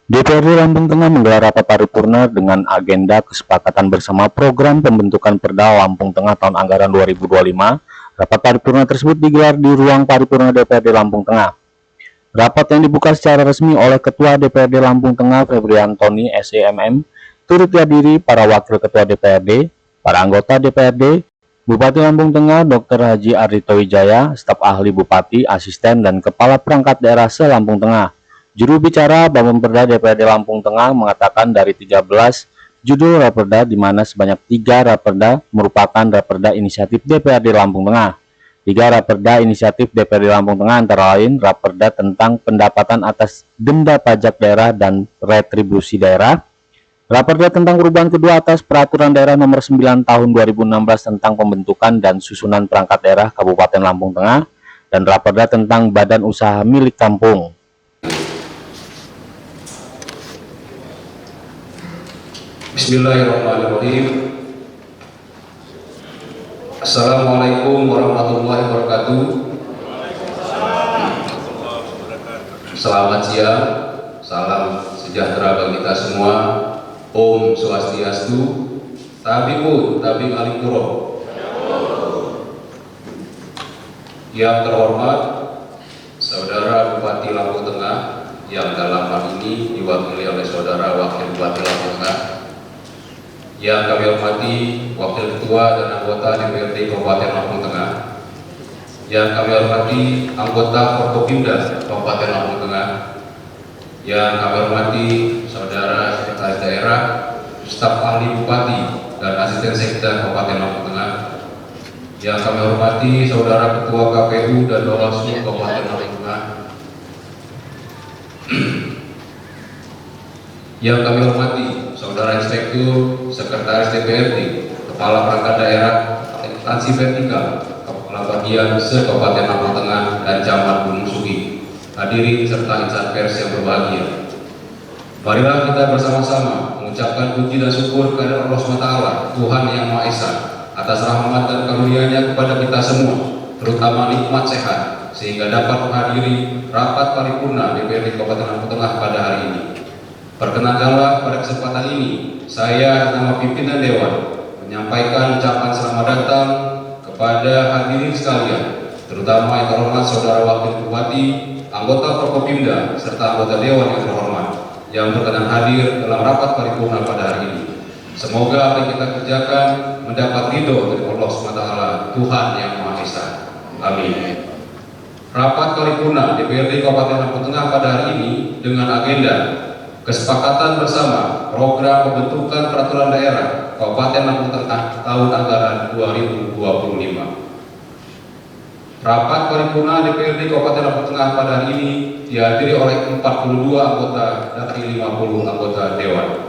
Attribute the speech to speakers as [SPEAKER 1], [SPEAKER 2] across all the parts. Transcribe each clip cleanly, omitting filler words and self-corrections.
[SPEAKER 1] DPRD Lampung Tengah menggelar rapat paripurna dengan agenda kesepakatan bersama program pembentukan Perda Lampung Tengah tahun anggaran 2025. Rapat paripurna tersebut digelar di ruang paripurna DPRD Lampung Tengah. Rapat yang dibuka secara resmi oleh Ketua DPRD Lampung Tengah Febriantoni SEMM, turut dihadiri para wakil Ketua DPRD, para anggota DPRD, Bupati Lampung Tengah Dr. Haji Ardhito Wijaya, staf ahli Bupati, asisten, dan kepala perangkat daerah se-Lampung Tengah. Juru bicara Bapemperda DPRD Lampung Tengah mengatakan dari 13 judul raperda di mana sebanyak 3 raperda merupakan raperda inisiatif DPRD Lampung Tengah. 3 raperda inisiatif DPRD Lampung Tengah antara lain raperda tentang pendapatan atas denda pajak daerah dan retribusi daerah, raperda tentang perubahan kedua atas peraturan daerah nomor 9 tahun 2016 tentang pembentukan dan susunan perangkat daerah Kabupaten Lampung Tengah, dan raperda tentang badan usaha milik kampung.
[SPEAKER 2] Bismillahirrahmanirrahim. Assalamualaikum warahmatullahi wabarakatuh. Selamat siang, salam sejahtera bagi kita semua. Om Swastiastu, Tabiun, Tabing Alipuro. Yang terhormat Saudara Bupati Lampung Tengah yang dalam hal ini diwakili oleh Saudara Wakil Bupati Lampung Tengah, yang kami hormati Wakil Ketua dan anggota DPRD Kabupaten Lampung Tengah, yang kami hormati anggota Forkopimda Kabupaten Lampung Tengah, yang kami hormati Saudara Sekretaris Daerah, staf ahli Bupati dan asisten sekda Kabupaten Lampung Tengah, yang kami hormati Saudara Ketua KPU dan Bawaslu Kabupaten Lampung Tengah, yang kami hormati Saudara Inspektur, Sekretaris DPRD, Kepala Perangkat Daerah, Instansi Vertikal, Kepala Bagian se-Kabupaten Lampung Tengah, dan Camat Gunung Sugi, hadirin serta insan pers yang berbahagia. Marilah kita bersama-sama mengucapkan puji dan syukur kepada Allah SWT, Tuhan Yang Maha Esa, atas rahmat dan karunia-Nya kepada kita semua, terutama nikmat sehat, sehingga dapat menghadiri rapat paripurna DPRD Kabupaten Lampung Tengah pada hari ini. Perkenankanlah pada kesempatan ini, saya nama pimpinan Dewan menyampaikan ucapan selamat datang kepada hadirin sekalian, terutama yang terhormat Saudara Wakil Bupati, anggota Forkopimda, serta anggota Dewan yang terhormat, yang berkenan hadir dalam rapat paripurna pada hari ini. Semoga apa yang kita kerjakan mendapat ridho dari Allah SWT, Tuhan Yang Maha Esa. Amin. Rapat paripurna DPRD Kabupaten Lampung Tengah pada hari ini dengan agenda kesepakatan bersama program pembentukan peraturan daerah Kabupaten Lampung Tengah tahun anggaran 2025. Rapat paripurna DPRD Kabupaten Lampung Tengah pada hari ini dihadiri oleh 42 anggota dari 50 anggota Dewan.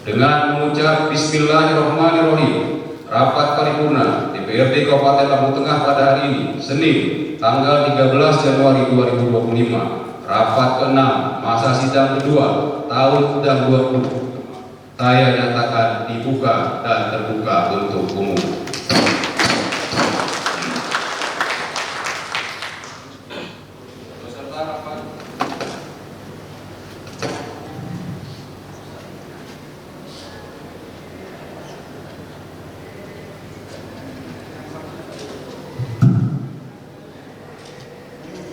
[SPEAKER 2] Dengan mengucap Bismillahirrahmanirrahim, rapat paripurna DPRD Kabupaten Lampung Tengah pada hari ini, Senin, tanggal 13 Januari 2025, rapat ke-6 masa sidang kedua tahun sidang 20, saya nyatakan dibuka dan terbuka untuk umum.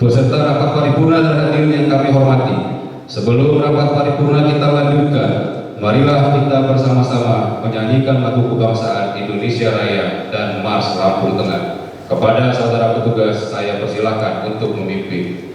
[SPEAKER 2] Beserta rapat paripurna dan hadirin yang kami hormati, sebelum rapat paripurna kita lanjutkan, marilah kita bersama-sama menyanyi menyanyikan lagu kebangsaan Indonesia Raya dan Mars Lampung Tengah. Kepada saudara petugas, saya persilakan untuk memimpin.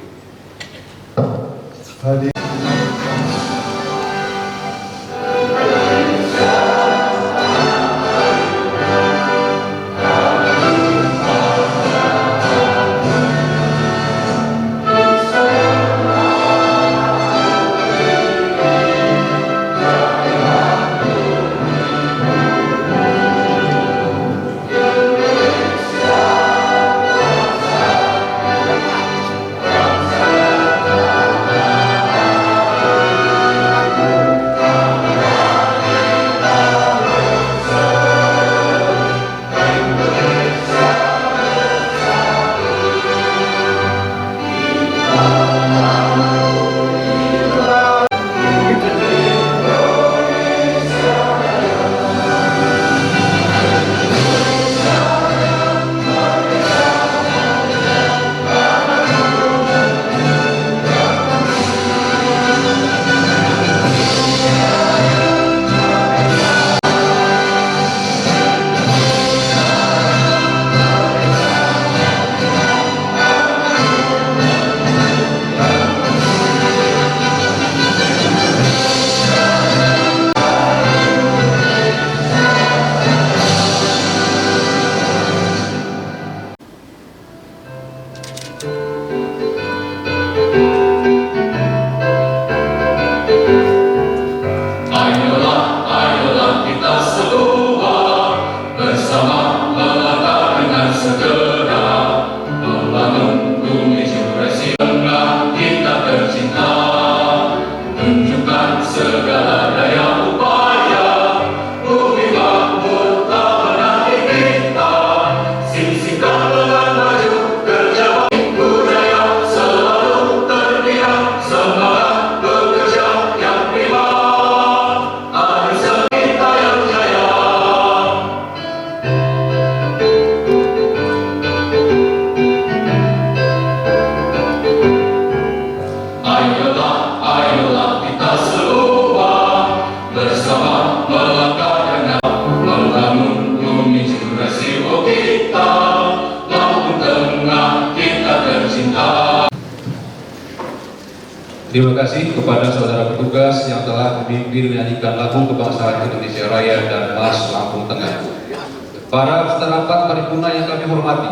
[SPEAKER 2] Terima kasih kepada saudara petugas yang telah memimpin menyanyikan lagu kebangsaan Indonesia Raya dan Mars Lampung Tengah. Para peserta rapat paripurna yang kami hormati,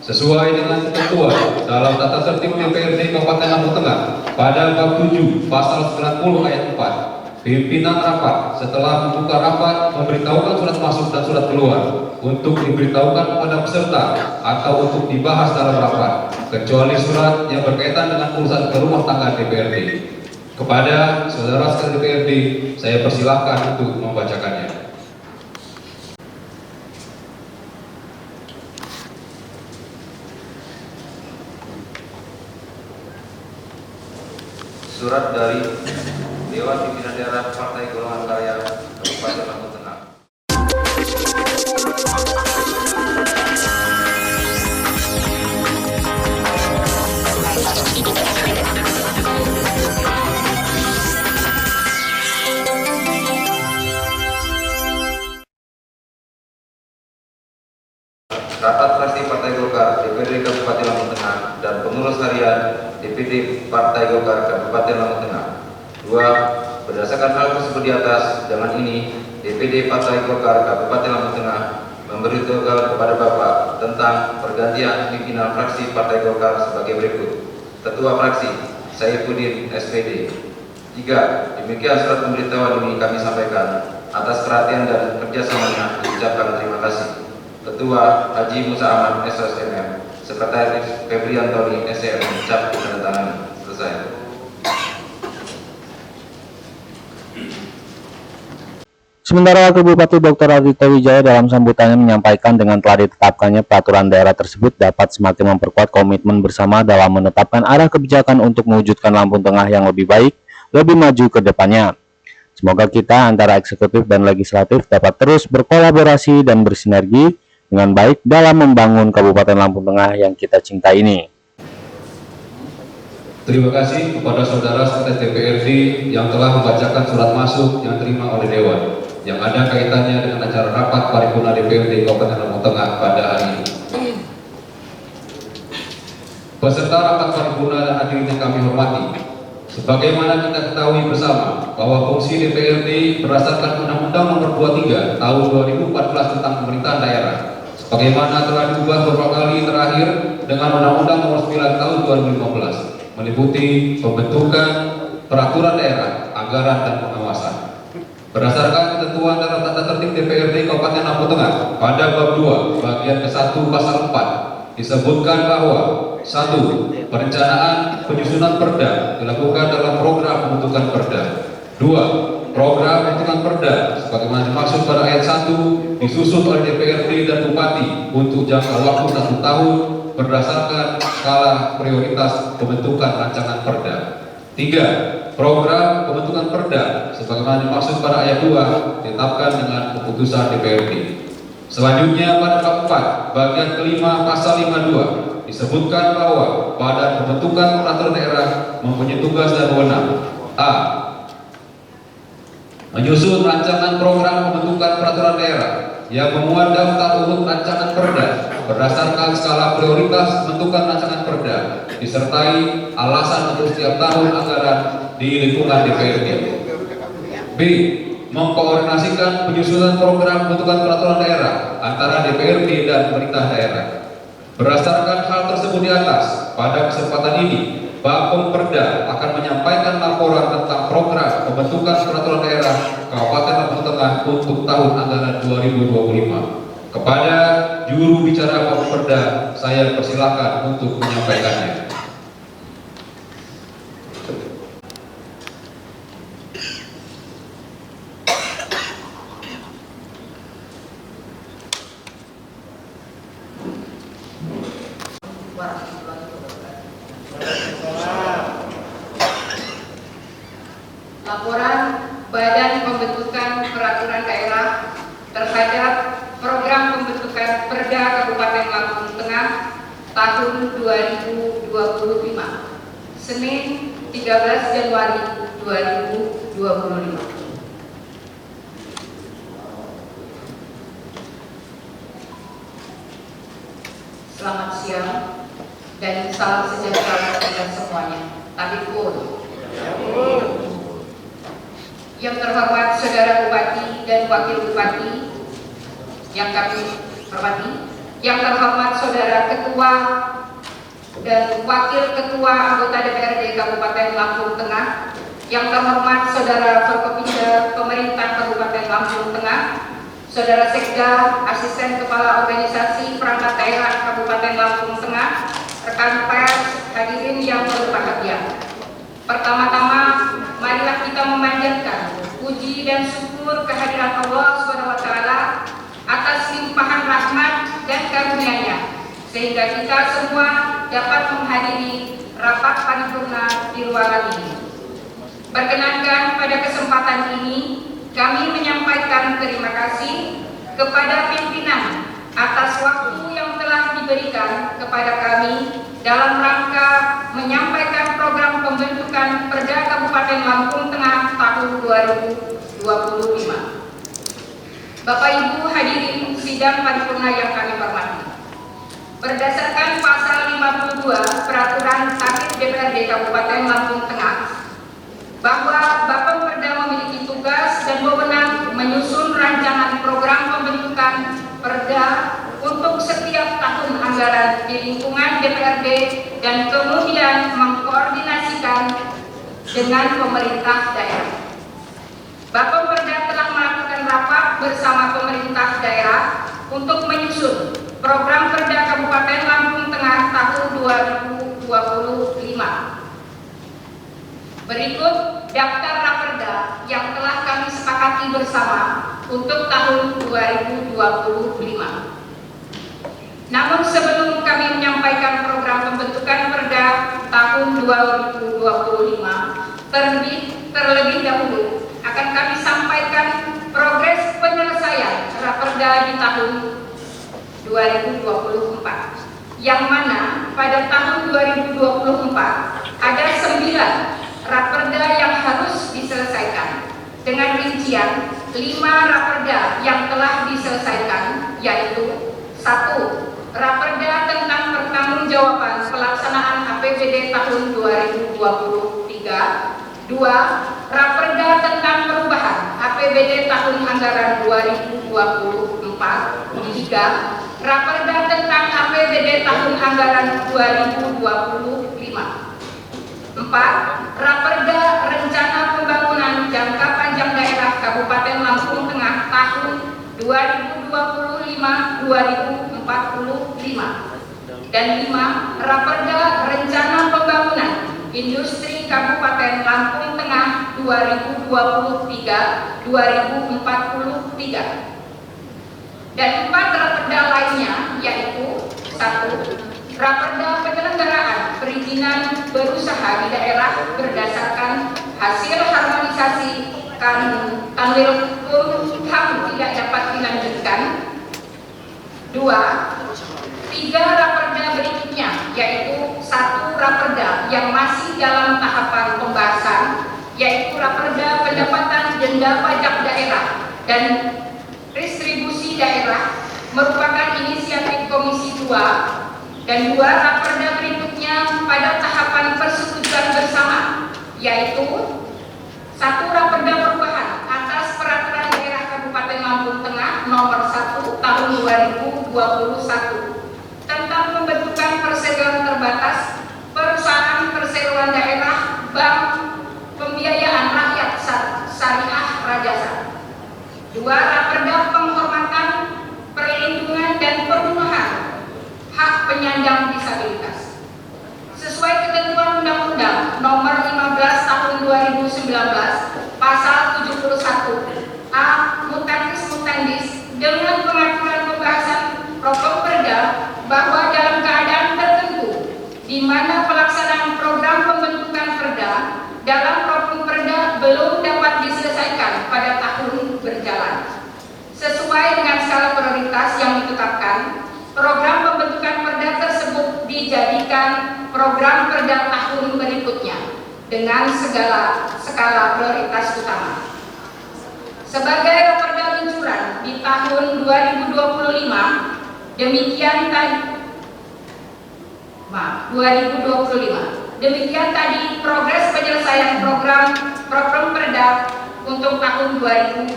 [SPEAKER 2] sesuai dengan ketentuan dalam tata tertib DPRD Kabupaten Lampung Tengah pada bab 7 pasal 90 ayat 4, pimpinan rapat setelah membuka rapat memberitahukan surat masuk dan surat keluar untuk diberitahukan kepada peserta atau untuk dibahas dalam rapat, kecuali surat yang berkaitan dengan urusan rumah tangga DPRD. Kepada saudara sekalian DPRD, saya persilahkan untuk membacakannya.
[SPEAKER 3] Surat dari Dewan Pimpinan Daerah Partai Golongan Karya Kabupaten Lampung Tengah. Rapat fraksi Partai Golkar DPRD Kabupaten Lampung Tengah dan pengurus harian DPD Partai Golkar Kabupaten Lampung Tengah. 2. Berdasarkan hal tersebut di atas, dengan ini DPD Partai Golkar Kabupaten Lampung Tengah memberitahukan kepada Bapak tentang pergantian pimpinan fraksi Partai Golkar sebagai berikut. Ketua fraksi Saifuddin SPD. 3. Demikian surat pemberitahuan ini kami sampaikan. Atas perhatian dan kerjasamanya diucapkan terima kasih. Ketua Haji Musa Aman SSMM, Sekretaris Febri Antoni SM, cap tanda tangan. Selesai.
[SPEAKER 1] Sementara Wakil Bupati Dr. Ardhito Wijaya dalam sambutannya menyampaikan dengan telah ditetapkannya peraturan daerah tersebut dapat semakin memperkuat komitmen bersama dalam menetapkan arah kebijakan untuk mewujudkan Lampung Tengah yang lebih baik, lebih maju ke depannya. Semoga kita antara eksekutif dan legislatif dapat terus berkolaborasi dan bersinergi dengan baik dalam membangun Kabupaten Lampung Tengah yang kita cintai ini.
[SPEAKER 2] Terima kasih kepada saudara sekalian DPRD yang telah membacakan surat masuk yang terima oleh Dewan. yang ada kaitannya dengan acara rapat paripurna DPRD Kabupaten Lampung Tengah pada hari ini. Peserta rapat paripurna dan hadirin yang kami hormati, sebagaimana kita ketahui bersama bahwa fungsi DPRD berdasarkan Undang-Undang Nomor 23 Tahun 2014 tentang Pemerintahan Daerah, sebagaimana telah diubah beberapa kali terakhir dengan Undang-Undang Nomor 9 Tahun 2015, meliputi pembentukan peraturan daerah, anggaran dan pengawasan. Berdasarkan ketentuan dalam tata tertib DPRD Kabupaten Lampung Tengah pada bab 2 bagian ke-1 pasal 4 disebutkan bahwa 1. Perencanaan penyusunan perda dilakukan dalam program pembentukan perda. 2. Program pembentukan perda sebagaimana dimaksud pada ayat 1 disusun oleh DPRD dan Bupati untuk jangka waktu 1 tahun berdasarkan skala prioritas pembentukan rancangan perda. 3. Program pembentukan perda sebagaimana dimaksud pada ayat 2 ditetapkan dengan keputusan DPRD. Selanjutnya pada bab 4 bagian kelima pasal 52 disebutkan bahwa Badan Pembentukan Peraturan Daerah mempunyai tugas dan wewenang: A. Menyusun rancangan program pembentukan peraturan daerah yang memuat daftar urut rancangan perda berdasarkan skala prioritas pembentukan rancangan perda disertai alasan untuk setiap tahun anggaran di lingkungan DPRD. B. Mengkoordinasikan penyusunan program pembentukan peraturan daerah antara DPRD dan pemerintah daerah. Berdasarkan hal tersebut di atas, pada kesempatan ini, Bapom Perda akan menyampaikan laporan tentang program pembentukan peraturan daerah Kabupaten Lampung Tengah untuk tahun anggaran 2025. Kepada juru bicara Bapom Perda, saya persilakan untuk menyampaikannya.
[SPEAKER 4] Laporan Badan Pembentukan Peraturan Daerah terhadap Program Pembentukan Perda Kabupaten Lampung Tengah tahun 2025, Senin 13 Januari 2025. Selamat siang dan salam sejahtera kepada semuanya. Tabipun. Yang terhormat Saudara Bupati dan Wakil Bupati yang kami hormati, yang terhormat Saudara Ketua dan Wakil Ketua anggota DPRD Kabupaten Lampung Tengah, yang terhormat Saudara Forkopimda Pemerintah Kabupaten Lampung Tengah, Saudara Sekda, Asisten Kepala Organisasi Perangkat Daerah Kabupaten Lampung Tengah, rekan pers, hadirin yang berbahagia. Pertama-tama, marilah kita memanjatkan puji dan syukur kehadiran Allah SWT atas limpahan rahmat dan karunia-Nya, sehingga kita semua dapat menghadiri rapat paripurna di ruangan ini. Perkenankan pada kesempatan ini kami menyampaikan terima kasih kepada pimpinan atas waktu yang telah diberikan kepada kami dalam rangka menyampaikan program pembentukan Perda Kabupaten Lampung Tengah tahun 2025. Bapak Ibu hadirin sidang paripurna yang kami hormati. Berdasarkan pasal 52 Peraturan Tatip DPRD Kabupaten Lampung Tengah, bahwa Bapom Perda memiliki tugas dan wewenang menyusun rancangan program pembentukan perda untuk setiap tahun anggaran di lingkungan DPRD dan kemudian mengkoordinasikan dengan pemerintah daerah. Bapom Perda telah melakukan rapat bersama pemerintah daerah untuk menyusun program Perda Kabupaten Lampung Tengah tahun 2025. Berikut daftar raperda yang telah kami sepakati bersama untuk tahun 2025. Namun sebelum kami menyampaikan program pembentukan perda tahun 2025, terlebih dahulu akan kami sampaikan progres penyelesaian raperda di tahun 2024, yang mana pada tahun 2024 ada 9 raperda yang harus diselesaikan dengan rincian 5 raperda yang telah diselesaikan, yaitu 1. Raperda tentang pertanggungjawaban pelaksanaan APBD tahun 2023. 2. Raperda tentang perubahan APBD tahun anggaran 2024. 3. Raperda tentang APBD tahun anggaran 2025. 4. Raperda Rencana Pembangunan Jangka Panjang Daerah Kabupaten Lampung Tengah tahun 2025-2045. Dan 5. Raperda Rencana Pembangunan Industri Kabupaten Lampung Tengah 2023-2043. Dan 4 raperda lainnya, yaitu 1. Raperda penyelenggaraan perizinan berusaha di daerah berdasarkan hasil harmonisasi Kanwil HAM tidak dapat dilanjutkan. 2. 3 raperda berikutnya, yaitu 1 raperda yang masih dalam tahapan pembahasan, yaitu raperda pendapatan denda pajak daerah dan distribusi daerah merupakan inisiatif Komisi 2, dan 2 raperda berikutnya pada tahapan persetujuan bersama, yaitu 1 raperda perubahan atas peraturan daerah Kabupaten Lampung Tengah nomor 1 tahun 2021 tentang pembentukan perseroan terbatas perusahaan perseroan daerah bank pembiayaan rakyat syariah Rajasa. 2 raperda penghormatan perlindungan dan pemenuhan hak penyandang disabilitas sesuai ketentuan Undang-Undang Nomor 15 Tahun 2019 Pasal 71 A Mutandis dengan pengaturan pembahasan Properda bahwa dalam keadaan tertentu di mana pelaksanaan program pembentukan perda dalam Properda belum dapat diselesaikan pada tahun berjalan sesuai dengan skala prioritas yang ditetapkan, program pembentukan perda tersebut dijadikan program perda tahun berikutnya dengan segala skala prioritas utama. Sebagai raperda luncuran di tahun 2025, demikian tadi progres penyelesaian program perda untuk tahun 2024.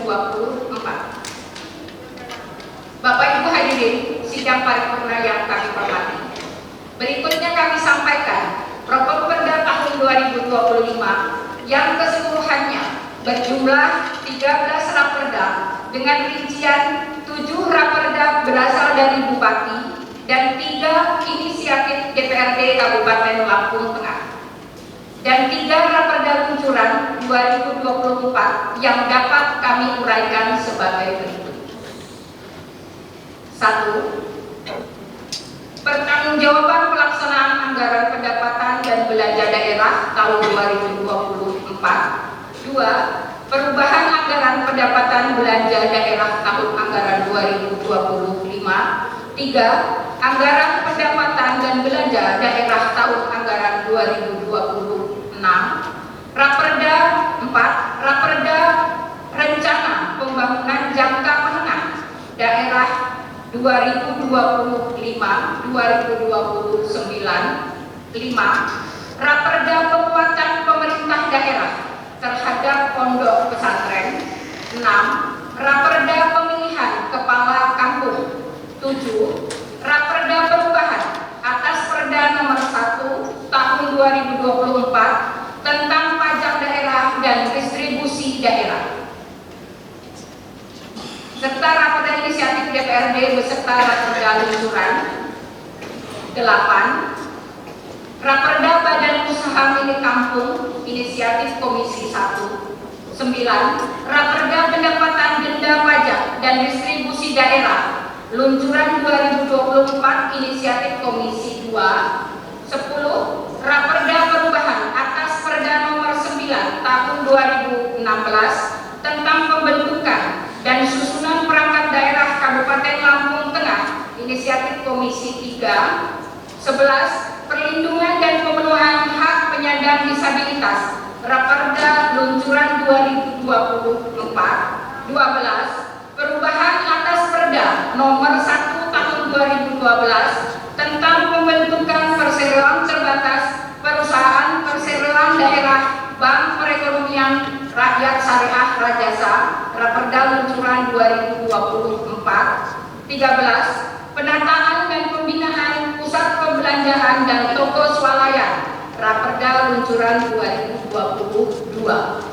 [SPEAKER 4] Bapak Ibu hadirin sidang paripurna yang kami hormati. Berikutnya kami sampaikan Properda tahun 2025 yang keseluruhannya berjumlah 13 raperda dengan rincian 7 raperda berasal dari Bupati dan 3 inisiatif DPRD Kabupaten Lampung Tengah dan 3 raperda luncuran 2024 yang dapat kami uraikan sebagai berikut. 1. Pertanggungjawaban pelaksanaan anggaran pendapatan dan belanja daerah tahun 2024. 2. Perubahan anggaran pendapatan belanja daerah tahun anggaran 2025. 3. Anggaran pendapatan dan belanja daerah tahun anggaran 2026. Raperda 4. Raperda Rencana Pembangunan Jangka Menengah Daerah 2025-2029. 5. Raperda penguatan pemerintah daerah terhadap pondok pesantren. 6. Raperda pemilihan kepala kampung. 7. Raperda perubahan atas Perda nomor 1 tahun 2024 tentang pajak daerah dan distribusi daerah, serta raperda inisiatif DPRD beserta raperda luncuran. 8. Raperda Badan Usaha Milik Kampung inisiatif Komisi 1. 9. Raperda pendapatan denda pajak dan distribusi daerah luncuran 2024 inisiatif Komisi 2. 10. Raperda perubahan atas Perda nomor 9 tahun 2016 tentang pembentukan dan susunan perangkat daerah Kabupaten Lampung Tengah inisiatif Komisi 3. 11. Perlindungan dan pemenuhan hak penyandang disabilitas Raperda luncuran 2024. 12, perubahan atas Perda Nomor 1 Tahun 2012 tentang pembentukan perseroan terbatas perusahaan perseroan daerah Bank Perekonomian Rakyat Syariah Rajasa Raperda Luncuran 2024. 13, penataan dan pembinaan pusat perbelanjaan dan toko swalayan Raperda Luncuran 2022.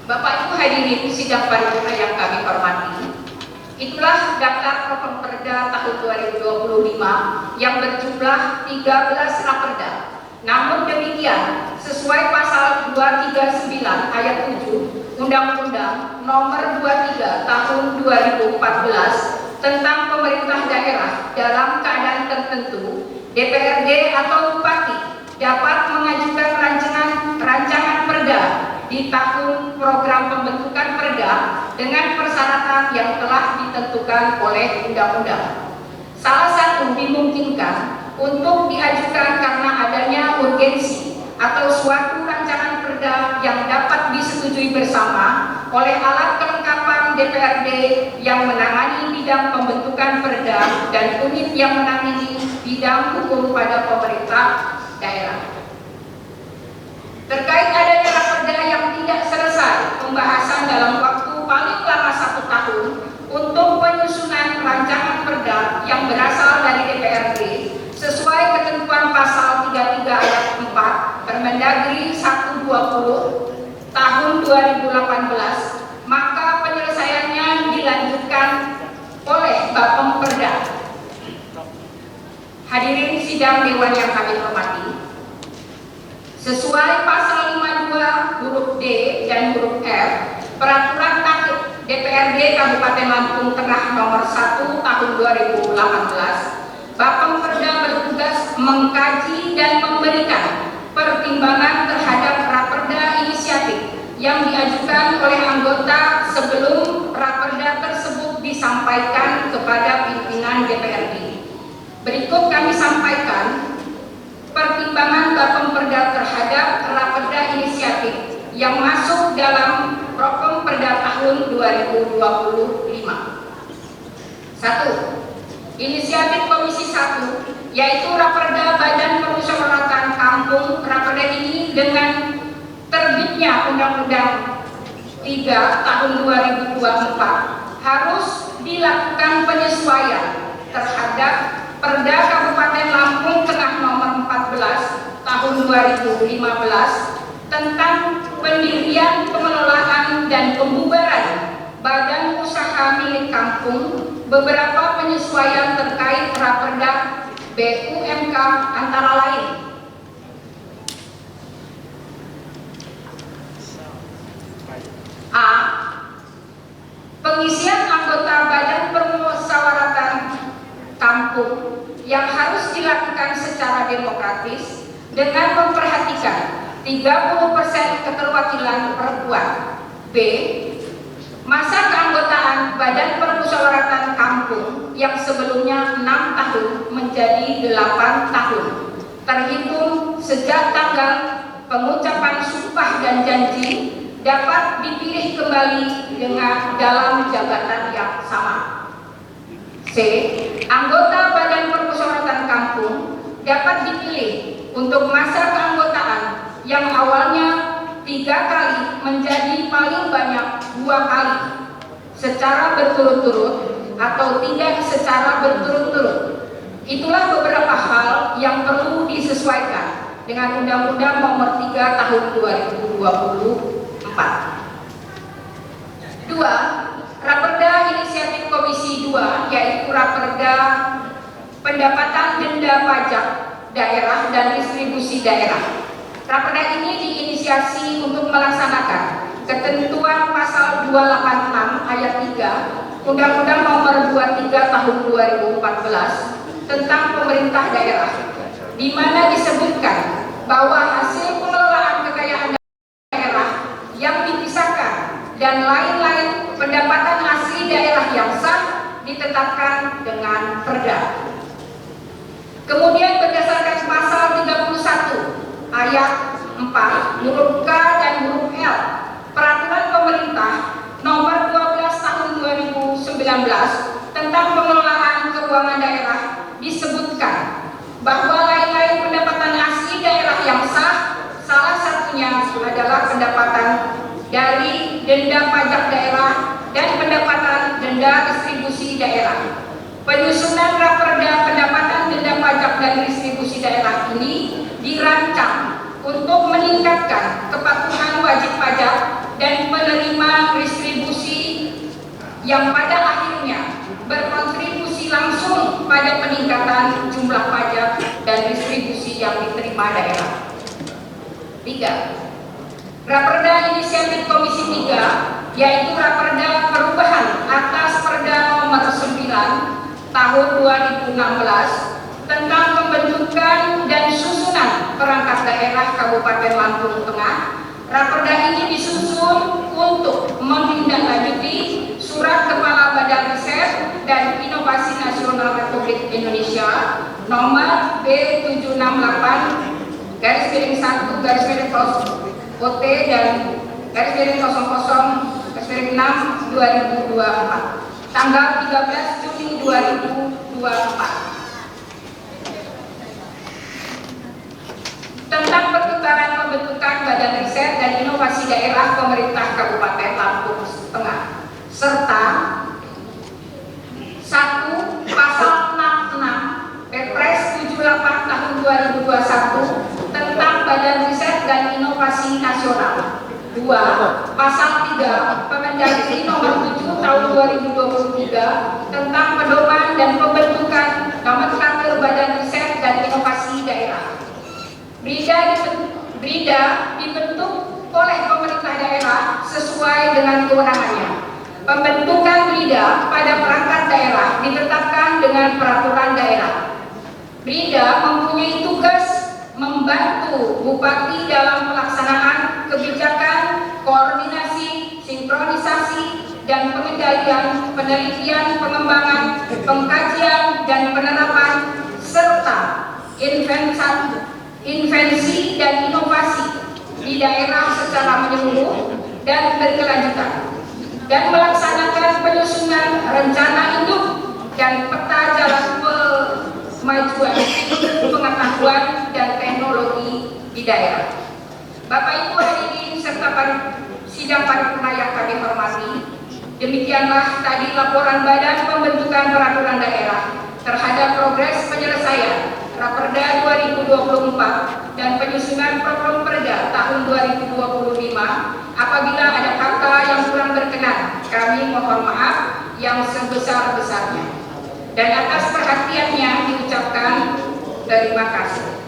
[SPEAKER 4] Bapak Ibu hadirin sidang paripurna yang kami hormati, itulah daftar pokok perda tahun 2025 yang berjumlah 13 raperda. Namun demikian, sesuai pasal 239 ayat 7 Undang-Undang Nomor 23 Tahun 2014 tentang pemerintah daerah dalam keadaan tertentu, DPRD atau Bupati dapat mengajukan rancangan perda di tahun program pembentukan perda dengan persyaratan yang telah ditentukan oleh undang-undang. Salah satu dimungkinkan untuk diajukan karena adanya urgensi atau suatu rancangan perda yang dapat disetujui bersama oleh alat kelengkapan DPRD yang menangani bidang pembentukan perda dan unit yang menangani bidang hukum pada pemerintah daerah. Terkait adanya raperda yang tidak selesai pembahasan dalam waktu paling lama 1 tahun untuk penyusunan rancangan perda yang berasal dari DPRD sesuai ketentuan pasal 33 ayat 4 Permendagri 120 tahun 2018, maka penyelesaiannya dilanjutkan oleh Bapemperda. Hadirin sidang dewan yang kami hormati, sesuai pasal 52 huruf D dan huruf F Peraturan Tatip DPRD Kabupaten Lampung Tengah Nomor 1 Tahun 2018, Bapemperda bertugas mengkaji dan memberikan pertimbangan terhadap raperda inisiatif yang diajukan oleh anggota sebelum raperda tersebut disampaikan kepada pimpinan DPRD. Berikut kami sampaikan pertimbangan Bapemperda terhadap raperda inisiatif yang masuk dalam Propemperda tahun 2025. 1. Inisiatif Komisi 1, yaitu raperda Badan Permusyawaratan Kampung. Raperda ini dengan terbitnya Undang-Undang 3 tahun 2024 harus dilakukan penyesuaian terhadap Perda Kabupaten Lampung Tengah Nomor 14 tahun 2015 tentang pendirian, pengelolaan dan pembubaran badan usaha milik kampung. Beberapa penyesuaian terkait raperda BUMK antara lain: A. Pengisian anggota badan permusyawaratan kampung yang harus dilakukan secara demokratis dengan memperhatikan 30% keterwakilan perempuan. B. Masa keanggotaan Badan Permusyawaratan Kampung yang sebelumnya 6 tahun menjadi 8 tahun, terhitung sejak tanggal pengucapan sumpah dan janji, dapat dipilih kembali dengan dalam jabatan yang sama. C. Anggota Badan Permusyawaratan Kampung dapat dipilih untuk masa keanggotaan yang awalnya 3 kali menjadi paling banyak 2 kali secara berturut-turut atau tidak secara berturut-turut. Itulah beberapa hal yang perlu disesuaikan dengan Undang-Undang Nomor 3 Tahun 2024. 2. Raperda Inisiatif Komisi 2, yaitu raperda pendapatan denda pajak daerah dan distribusi daerah. Raperda ini diinisiasi untuk melaksanakan ketentuan pasal 286 ayat 3 Undang-Undang Nomor 23 Tahun 2014 tentang pemerintah daerah, di mana disebutkan bahwa hasil pengelolaan kekayaan daerah yang dipisahkan dan lain-lain pendapatan asli daerah yang sah ditetapkan dengan perda. Kemudian berdasarkan pasal 31 ayat 4 huruf K dan huruf L Peraturan Pemerintah Nomor 12 Tahun 2019 tentang pengelolaan keuangan daerah disebutkan bahwa lain-lain pendapatan asli daerah yang sah salah satunya adalah pendapatan dari denda pajak daerah dan pendapatan denda distribusi daerah. Penyusunan Raperda pendapatan denda pajak dan distribusi daerah ini dirancang untuk meningkatkan kepatuhan wajib pajak dan penerima distribusi yang pada akhirnya berkontribusi langsung pada peningkatan jumlah pajak dan distribusi yang diterima daerah. 3. Raperda Inisiatif Komisi 3 yaitu Raperda Perubahan atas Perda Nomor 9 Tahun 2016 tentang pembentukan dan susunan perangkat daerah Kabupaten Lampung Tengah. Raperda ini disusun untuk menindaklanjuti Surat Kepala Badan Riset dan Inovasi Nasional Republik Indonesia Nomor B768 /1 OT dan /00/6 2024 tanggal 13 Juni 2024 tentang pertukaran pembentukan Badan Riset dan Inovasi Daerah Pemerintah Kabupaten Lampung Tengah serta 1. Pasal 66 Perpres 78 Tahun 2021 tentang Badan Riset dan Inovasi Nasional. 2. Pasal 3 Permendagri Nomor 7 Tahun 2023 tentang pedoman dan pembentukan nomenklatur Badan Riset dan Inovasi Daerah. BRIDA dibentuk oleh pemerintah daerah sesuai dengan kewenangannya. Pembentukan BRIDA pada perangkat daerah ditetapkan dengan peraturan daerah. BRIDA mempunyai tugas membantu bupati dalam pelaksanaan kebijakan, koordinasi, sinkronisasi, dan pengendalian, penelitian, pengembangan, pengkajian, dan penerapan, serta invensi dan inovasi di daerah secara menyeluruh dan berkelanjutan, dan melaksanakan penyusunan rencana induk dan peta jalan kemajuan pengetahuan dan teknologi di daerah. Bapak Ibu hadirin serta sidang paripurna yang kami hormati, demikianlah tadi laporan Badan Pembentukan Peraturan Daerah terhadap progres penyelesaian Raperda 2024 dan penyusunan program Perda tahun 2025. Apabila ada kata yang kurang berkenan, kami mohon maaf yang sebesar-besarnya. Dan atas perhatiannya diucapkan terima kasih.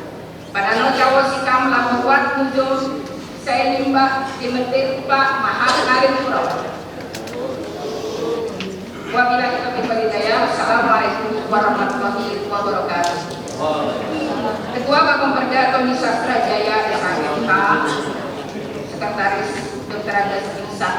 [SPEAKER 4] Pada Jawa Sikam Lamuat Nujum saya limbah dimentir Pak Mahal Karim Pura. Wabillahi taufiq wal hidayah. Wassalamualaikum warahmatullahi wabarakatuh. Ketua Bakom Perda Tony Sastra Jaya SHMK, Sekretaris Dr. Andes Bisa.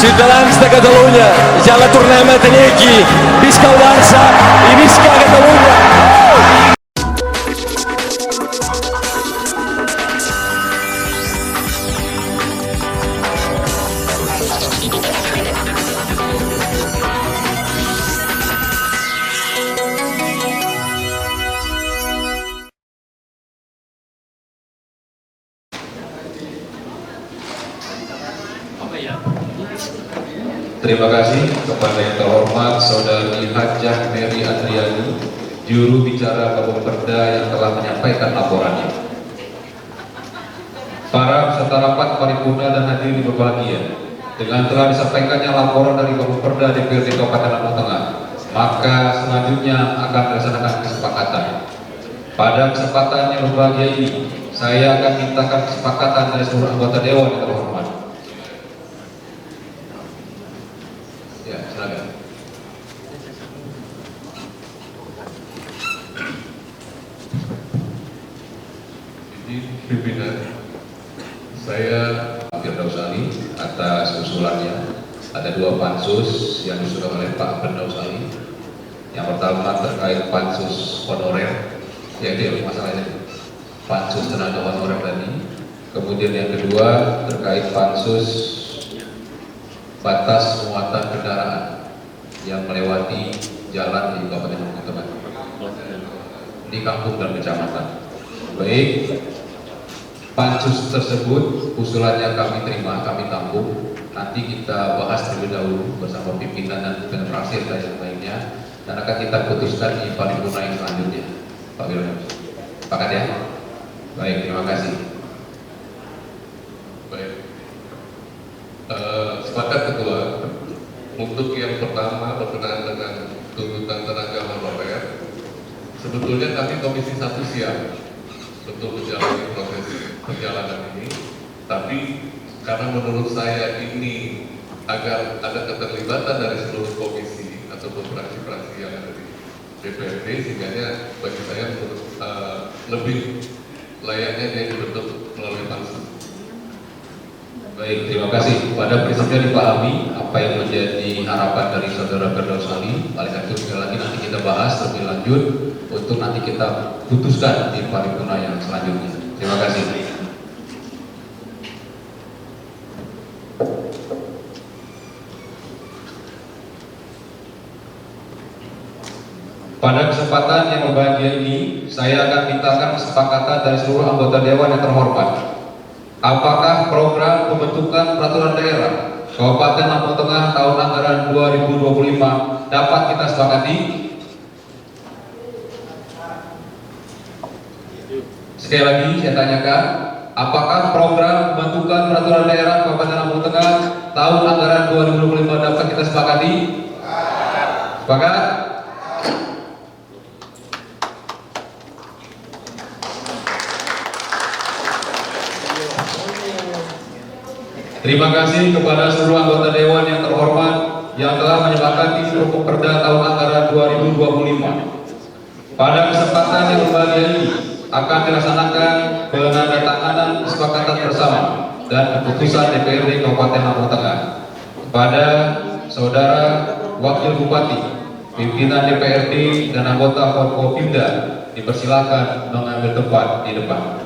[SPEAKER 5] Ciutadans de Catalunya, ja la tornem a tenir aquí. Visca el Barça i visca Catalunya!
[SPEAKER 2] Terima kasih kepada yang terhormat Saudari Hajah Mary Adriani, juru bicara Bapepda yang telah menyampaikan laporannya. Para peserta rapat paripurna dan hadirin berbahagia, dengan telah disampaikannya laporan dari Bapepda DPRD Kabupaten Lampung Tengah, maka selanjutnya akan dilaksanakan kesepakatan. Pada kesempatan yang berbahagia ini, saya akan mintakan kesepakatan dari seluruh anggota Dewan yang terhormat. Ya, silakan.
[SPEAKER 6] Ini pimpinan, saya Firdaus Ali atas usulannya. Ada dua pansus yang disusun oleh Pak Firdaus Ali. Yang pertama terkait pansus honorer, yaitu masalahnya pansus tenaga honorer tadi. Kemudian yang kedua terkait pansus batas muatan kendaraan yang melewati jalan di Kabupaten Lampung Tengah, di kampung dan kecamatan. Baik, pansus tersebut usulannya kami terima, kami tampung. Nanti kita bahas terlebih dahulu bersama pimpinan dan pimpinan fraksi dan yang lainnya, dan akan kita putuskan di paripurna yang selanjutnya. Pak William, sepakat ya? Baik, terima kasih. baik. Sepakat Ketua. Untuk yang pertama berkenaan dengan tuntutan tenaga honorer, sebetulnya kami Komisi 1 siap untuk menjalani proses perjalanan ini, tapi karena menurut saya ini agar ada keterlibatan dari seluruh komisi ataupun fraksi-fraksi yang ada di DPRD, sehingga bagi saya menurut lebih layaknya dia dibentuk melalui pansus.
[SPEAKER 2] Baik, terima kasih. Pada prinsipnya dipahami apa yang menjadi harapan dari Saudara Firdaus Ali. Oleh karena itu sekali lagi nanti kita bahas lebih lanjut untuk nanti kita putuskan di paripurna yang selanjutnya. Terima kasih. Pada kesempatan yang berbahagia ini, saya akan mintakan kesepakatan dari seluruh anggota Dewan yang terhormat. Apakah program pembentukan peraturan daerah Kabupaten Lampung Tengah tahun anggaran 2025 dapat kita sepakati? Sekali lagi saya tanyakan, apakah program pembentukan peraturan daerah Kabupaten Lampung Tengah tahun anggaran 2025 dapat kita sepakati? Sepakat? Terima kasih kepada seluruh anggota Dewan yang terhormat yang telah menyepakati pokok perda tahun anggaran 2025. Pada kesempatan yang berbahagia ini akan dilaksanakan penandatanganan kesepakatan bersama dan keputusan DPRD Kabupaten Lampung Tengah. Kepada Saudara Wakil Bupati, pimpinan DPRD dan anggota Forkopimda dipersilakan mengambil tempat di depan.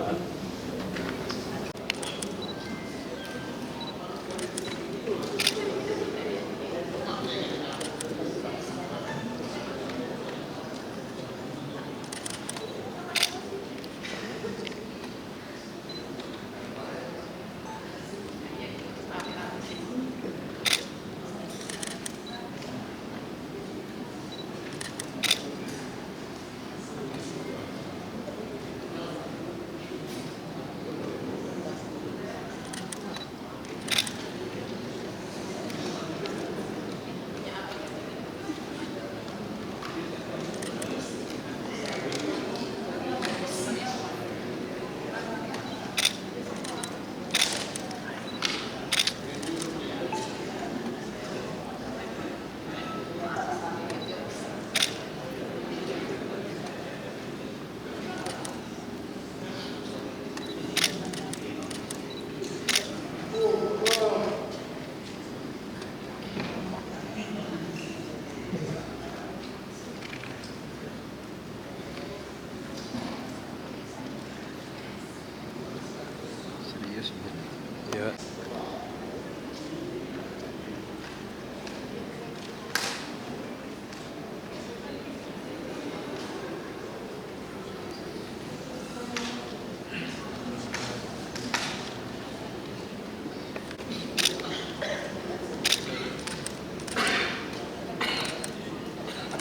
[SPEAKER 5] Ya.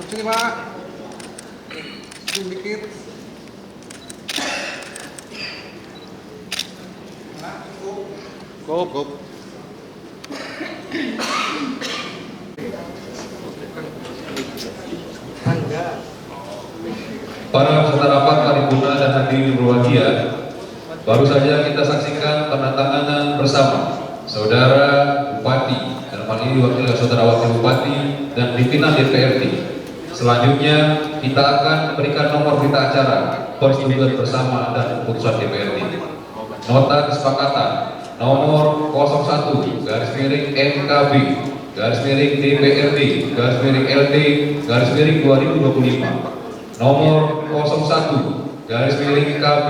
[SPEAKER 7] Sini Pak. Sini dikit. Cukup.
[SPEAKER 2] Para peserta rapat paripurna dan hadirin berbahagia, baru saja kita saksikan penandatanganan bersama Saudara Bupati, dalam hal ini wakil Saudara Wakil Bupati dan pimpinan DPRD. Selanjutnya kita akan memberikan nomor berita acara persetujuan bersama dan keputusan DPRD. Nota kesepakatan nomor 01 garis miring MKB garis miring DPRD garis miring LD garis miring 2025 nomor 01 garis miring KB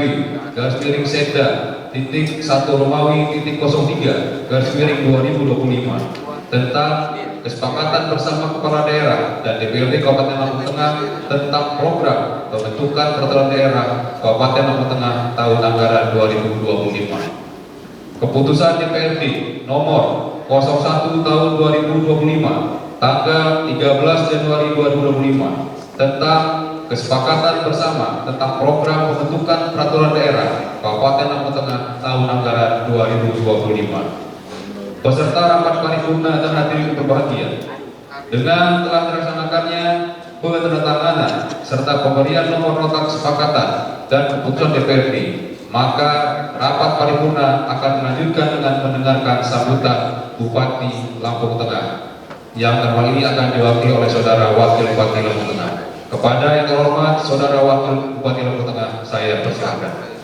[SPEAKER 2] garis miring Seda titik 1 Romawi titik 03 garis miring 2025 tentang kesepakatan bersama kepala daerah dan DPRD Kabupaten Lampung Tengah tentang program pembentukan peraturan daerah Kabupaten Lampung Tengah tahun anggaran 2025. Keputusan DPRD nomor 01 tahun 2025 tanggal 13 Januari 2025 tentang kesepakatan bersama tentang program pembentukan peraturan daerah Kabupaten Lampung Tengah tahun anggaran 2025. Peserta rapat paripurna dan hadirin berbahagia, dengan telah dilaksanakannya penandatanganan serta pemberian nomor nota kesepakatan dan keputusan DPRD, maka rapat paripurna akan melanjutkan dengan mendengarkan sambutan Bupati Lampung Tengah yang dalam ini akan diwakili oleh Saudara Wakil Bupati Lampung Tengah. Kepada yang terhormat Saudara Wakil Bupati Lampung Tengah, saya persilakan.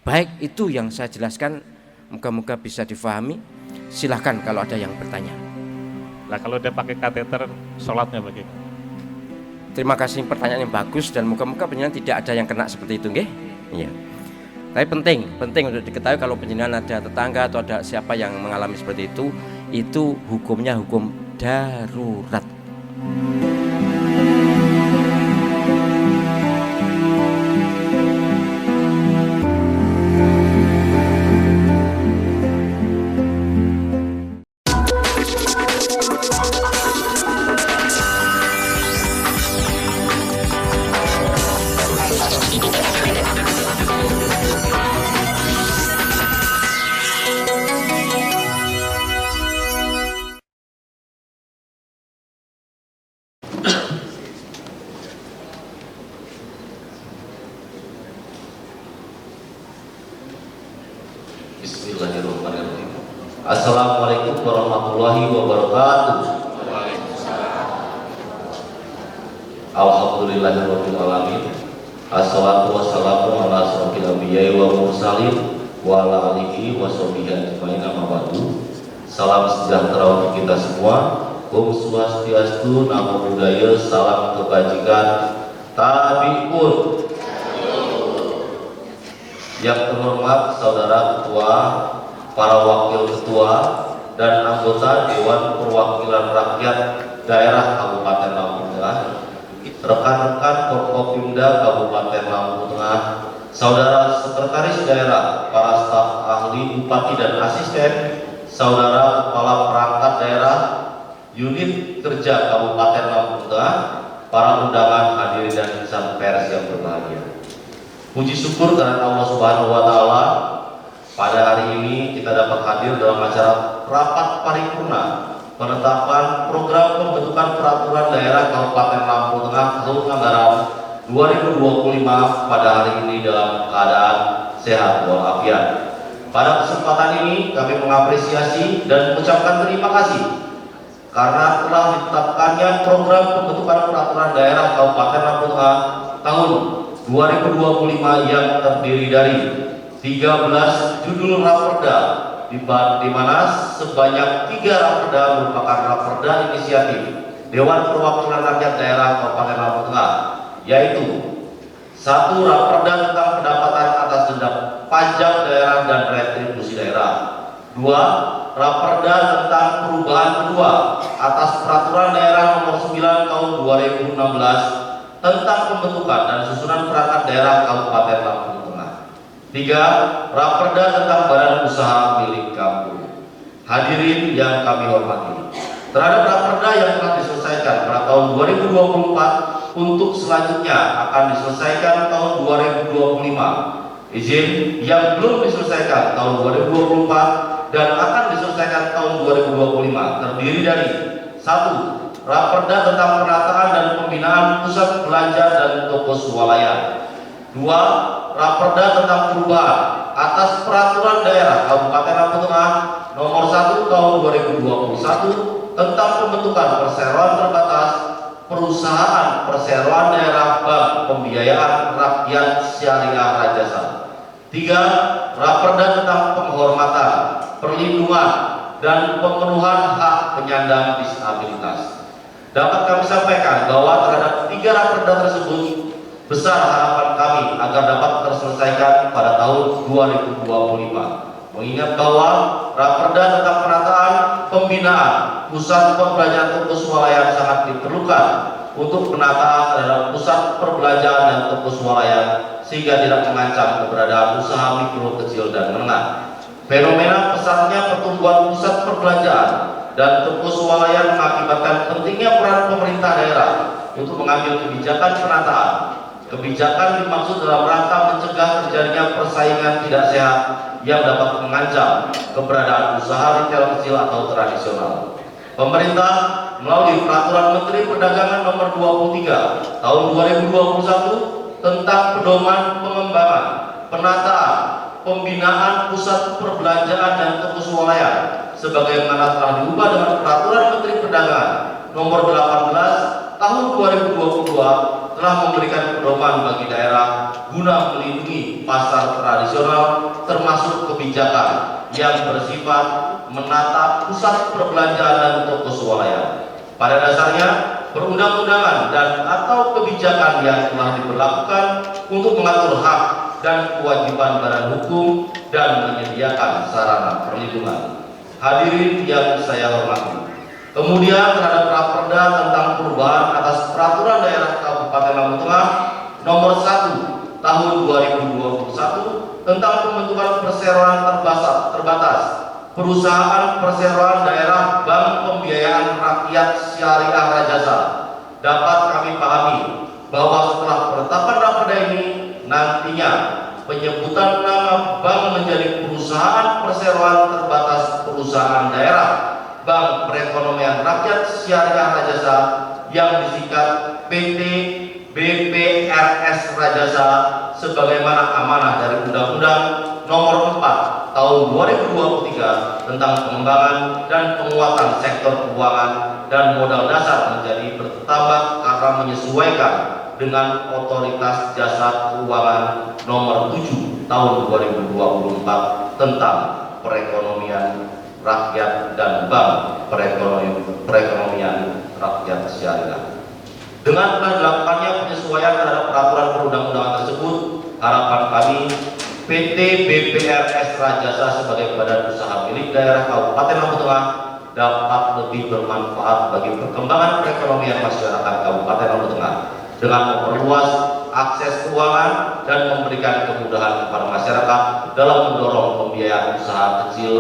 [SPEAKER 8] Baik, itu yang saya jelaskan, moga-moga bisa difahami. Silahkan kalau ada yang bertanya.
[SPEAKER 9] Nah, kalau dia pakai kateter, sholatnya bagaimana?
[SPEAKER 8] Terima kasih, pertanyaan yang bagus dan moga-moga penjenengan tidak ada yang kena seperti itu, nggih? Iya. Tapi penting untuk diketahui kalau penjenengan ada tetangga atau ada siapa yang mengalami seperti itu hukumnya hukum darurat.
[SPEAKER 10] Bismillahirrahmanirrahim. Assalamualaikum warahmatullahi wabarakatuh. Alhamdulillahirabbil alamin. Assalatu wassalamu ala asyrofil anbiya'i wa mursalin wa ala alihi wa sahbihi ajmain, amma ba'du. Salam sejahtera untuk kita semua. Om Swastiastu, Namo Buddhaya, salam kebajikan, tabiun. Yang terhormat Saudara Ketua, para Wakil Ketua, dan anggota Dewan Perwakilan Rakyat Daerah Kabupaten Lampung Tengah, rekan-rekan Forkopimda Kabupaten Lampung Tengah, Saudara Sekretaris Daerah, para staf ahli Bupati dan Asisten, Saudara Kepala Perangkat Daerah, Unit Kerja Kabupaten Lampung Tengah, para undangan hadirin dan insan pers yang berbahagia. Puji syukur karena Allah Subhanahu wa Ta'ala, pada hari ini kita dapat hadir dalam acara rapat paripurna penetapan program pembentukan peraturan daerah Kabupaten Lampung Tengah tahun anggaran 2025 pada hari ini dalam keadaan sehat walafiat. Pada kesempatan ini kami mengapresiasi dan mengucapkan terima kasih karena telah ditetapkannya program pembentukan peraturan daerah Kabupaten Lampung Tengah tahun 2025 yang terdiri dari 13 judul raperda, di mana sebanyak 3 raperda merupakan raperda inisiatif Dewan Perwakilan Rakyat Daerah Kabupaten Lampung Tengah, yaitu 1 raperda tentang pendapatan atas denda pajak daerah dan retribusi daerah, 2 raperda tentang perubahan kedua atas peraturan daerah nomor 9 tahun 2016 tentang pembentukan dan susunan perangkat daerah Kabupaten Lampung Tengah, 3 raperda tentang badan usaha milik kampung. Hadirin yang kami hormati, terhadap raperda yang telah diselesaikan pada tahun 2024 untuk selanjutnya akan diselesaikan tahun 2025. Izin yang belum diselesaikan tahun 2024 dan akan diselesaikan tahun 2025 terdiri dari 1. Raperda tentang penataan dan pembinaan pusat belanja dan toko swalayan, 2. Raperda tentang perubahan atas peraturan daerah Kabupaten Lampung Tengah nomor 1 tahun 2021 tentang pembentukan perseroan terbatas perusahaan perseroan daerah bank pembiayaan rakyat syariah Rajasa, 3. Raperda tentang penghormatan, perlindungan, dan pemenuhan hak penyandang disabilitas. Dapat kami sampaikan bahwa terhadap 3 raperda tersebut besar harapan kami agar dapat terselesaikan pada tahun 2025. Mengingat bahwa raperda tentang penataan pembinaan pusat perbelanjaan toko swalayan sangat diperlukan untuk penataan terhadap pusat perbelanjaan dan toko swalayan sehingga tidak mengancam keberadaan usaha mikro, kecil, dan menengah. Fenomena pesatnya pertumbuhan pusat perbelanjaan dan toko swalayan mengakibatkan pentingnya peran pemerintah daerah untuk mengambil kebijakan penataan. Kebijakan dimaksud dalam rangka mencegah terjadinya persaingan tidak sehat yang dapat mengancam keberadaan usaha retail kecil atau tradisional. Pemerintah melalui Peraturan Menteri Perdagangan Nomor 23 Tahun 2021 tentang pedoman pengembangan, penataan, pembinaan pusat perbelanjaan dan toko swalayan sebagaimana telah diubah dengan Peraturan Menteri Perdagangan Nomor 18 Tahun 2022 telah memberikan pedoman bagi daerah guna melindungi pasar tradisional termasuk kebijakan yang bersifat menata pusat perbelanjaan dan toko swalayan. Pada dasarnya, perundang-undangan dan atau kebijakan yang telah diberlakukan untuk mengatur hak dan kewajiban badan hukum dan menyediakan sarana perlindungan. Hadirin yang saya hormati, kemudian terhadap raperda tentang perubahan atas peraturan daerah Kabupaten Lampung Tengah nomor 1 tahun 2021 tentang pembentukan perseroan terbatas perusahaan perseroan daerah bank pembiayaan rakyat syariah Rajasa. Dapat kami pahami bahwa setelah penetapan raperda ini nantinya penyebutan nama bank menjadi perusahaan perseroan terbatas perusahaan daerah Bank Perekonomian Rakyat Syariah Rajasa yang disingkat PT BPRS Rajasa sebagaimana amanah dari Undang-Undang Nomor 4 Tahun 2023 tentang pengembangan dan penguatan sektor keuangan dan modal dasar menjadi bertambah karena menyesuaikan dengan Otoritas Jasa Keuangan Nomor 7 Tahun 2024 tentang perekonomian rakyat dan bank perekonomian rakyat syariah. Dengan telah dilakukannya penyesuaian terhadap peraturan perundang-undangan tersebut, harapan kami PT BPRS Rajasa sebagai badan usaha milik daerah Kabupaten Lampung Tengah dapat lebih bermanfaat bagi perkembangan perekonomian masyarakat Kabupaten Lampung Tengah dengan memperluas akses keuangan dan memberikan kemudahan kepada masyarakat dalam mendorong pembiayaan usaha kecil,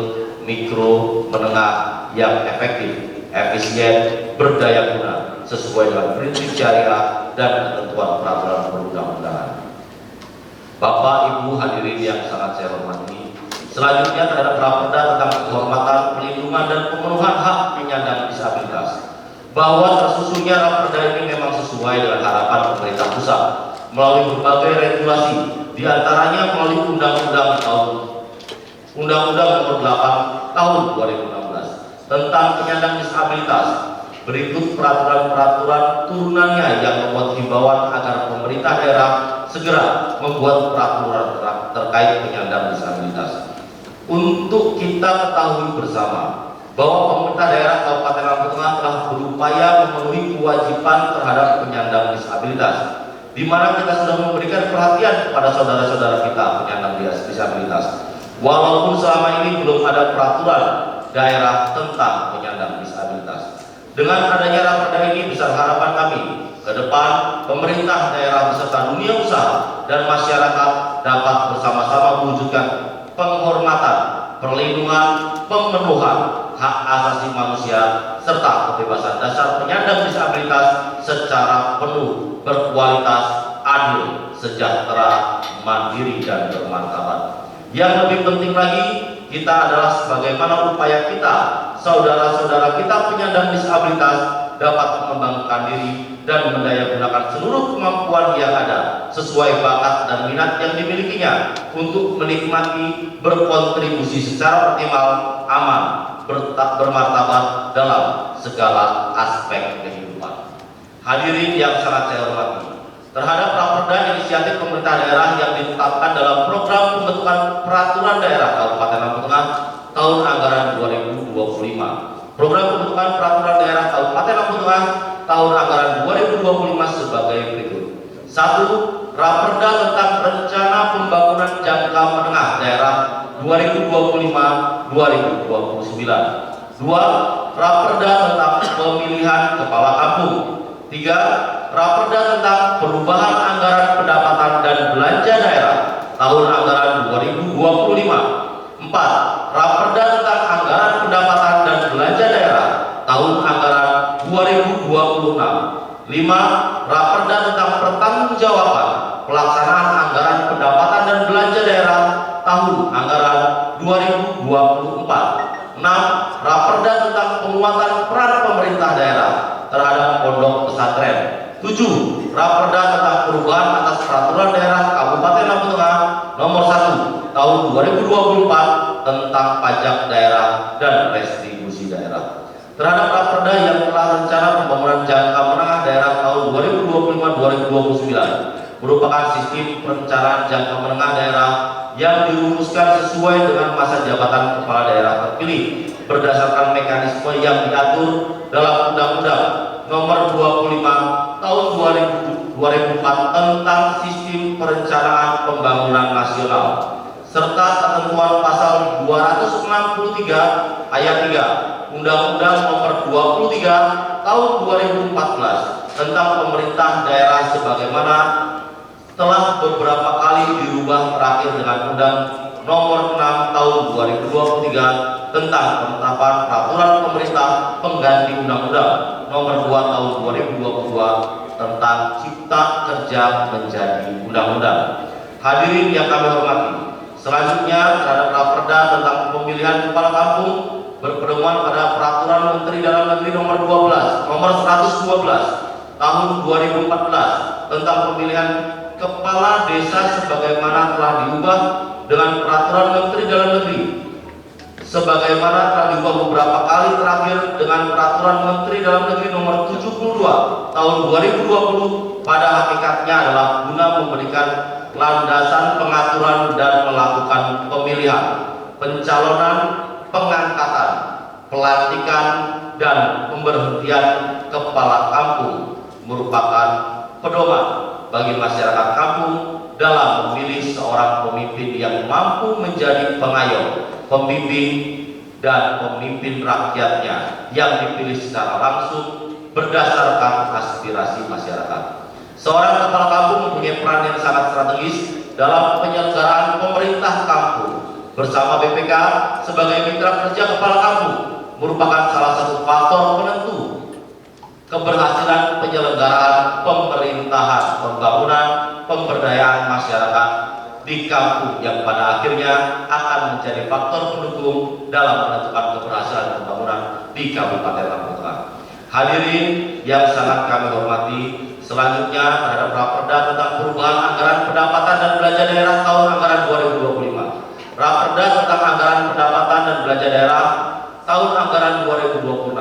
[SPEAKER 10] mikro, menengah yang efektif, efisien, berdaya guna sesuai dengan prinsip syariah dan ketentuan peraturan perundang-undangan. Bapak, Ibu, hadirin yang sangat saya hormati, selanjutnya terhadap raperda tentang kehormatan, perlindungan, dan pemenuhan hak penyandang disabilitas. Bahwa tersusunnya raperda ini memang sesuai dengan harapan pemerintah pusat melalui berbagai regulasi, diantaranya melalui Undang-Undang Nomor 8 Tahun 2016 tentang penyandang disabilitas. Berikut peraturan-peraturan turunannya yang membuat himbauan agar pemerintah daerah segera membuat peraturan terkait penyandang disabilitas. Untuk kita ketahui bersama bahwa pemerintah daerah Kabupaten Lampung Tengah telah berupaya memenuhi kewajiban terhadap penyandang disabilitas, di mana kita sudah memberikan perhatian kepada saudara-saudara kita penyandang disabilitas. Walaupun selama ini belum ada peraturan daerah tentang penyandang disabilitas. Dengan adanya raperda ini, besar harapan kami ke depan pemerintah daerah beserta dunia usaha dan masyarakat dapat bersama-sama mewujudkan penghormatan, perlindungan, pemenuhan hak asasi manusia serta kebebasan dasar penyandang disabilitas secara penuh, berkualitas, adil, sejahtera, mandiri, dan bermartabat. Yang lebih penting lagi, kita adalah sebagaimana upaya kita, saudara-saudara kita penyandang disabilitas dapat mengembangkan diri dan mendayagunakan seluruh kemampuan yang ada sesuai bakat dan minat yang dimilikinya untuk menikmati, berkontribusi secara optimal, aman, bermartabat dalam segala aspek kehidupan. Hadirin yang sangat saya hormati, terhadap raperda inisiatif pemerintah daerah yang ditetapkan dalam program pembentukan peraturan daerah Kabupaten Lampung Tengah tahun anggaran 2025. Program pembentukan peraturan daerah Kabupaten Lampung Tengah tahun anggaran 2025 sebagai berikut. 1. Raperda tentang rencana pembangunan jangka menengah daerah 2025-2029. 2. Raperda tentang pemilihan kepala kampung. 3. Raperda tentang perubahan anggaran pendapatan dan belanja daerah tahun anggaran 2025. 4. Raperda tentang anggaran pendapatan dan belanja daerah tahun anggaran 2026. 5. Raperda tentang pertanggungjawaban pelaksanaan anggaran pendapatan dan belanja daerah tahun anggaran 2024. 6. Raperda tentang penguatan peran pemerintah daerah terhadap pondok pesantren. 7. Raperda tentang perubahan atas peraturan daerah Kabupaten Lampung Tengah nomor 1 tahun 2024 tentang pajak daerah dan restribusi daerah. Terhadap raperda yang telah rencana pembangunan jangka menengah daerah tahun 2025-2029 merupakan sistem perencanaan jangka menengah daerah yang dirumuskan sesuai dengan masa jabatan kepala daerah terpilih berdasarkan mekanisme yang diatur dalam Undang-Undang Nomor 25 Tahun 2004 tentang Sistem Perencanaan Pembangunan Nasional serta ketentuan pasal 263 ayat 3 Undang-Undang Nomor 23 Tahun 2014 tentang pemerintah daerah sebagaimana telah beberapa kali dirubah terakhir dengan Undang Nomor 6 Tahun 2023 tentang penetapan peraturan pemerintah pengganti Undang-Undang Nomor 2 Tahun 2022 tentang Cipta Kerja menjadi Undang-Undang. Hadirin yang kami hormati, selanjutnya terhadap raperda tentang pemilihan kepala kampung berpedoman pada Peraturan Menteri Dalam Negeri Nomor 112 Tahun 2014 tentang pemilihan kepala desa sebagaimana telah diubah dengan Peraturan Menteri Dalam Negeri sebagaimana telah diubah beberapa kali terakhir dengan Peraturan Menteri Dalam Negeri Nomor 72 Tahun 2020 pada hakikatnya adalah guna memberikan landasan pengaturan dan melakukan pemilihan, pencalonan, pengangkatan, pelantikan, dan pemberhentian kepala kampung merupakan pedoman bagi masyarakat kampung dalam memilih seorang pemimpin yang mampu menjadi pengayom, pembimbing, dan pemimpin rakyatnya yang dipilih secara langsung berdasarkan aspirasi masyarakat. Seorang kepala kampung mempunyai peran yang sangat strategis dalam penyelenggaraan pemerintah kampung. Bersama BPK sebagai mitra kerja kepala kampung merupakan salah satu faktor penentu keberhasilan penyelenggaraan pemerintahan, pembangunan, pemberdayaan masyarakat di kampung yang pada akhirnya akan menjadi faktor pendukung dalam menentukan keberhasilan pembangunan di Kabupaten Lampung Tengah. Hadirin yang sangat kami hormati, selanjutnya terhadap raperda tentang perubahan anggaran pendapatan dan belanja daerah tahun anggaran 2025. Raperda tentang anggaran pendapatan dan belanja daerah tahun anggaran 2026,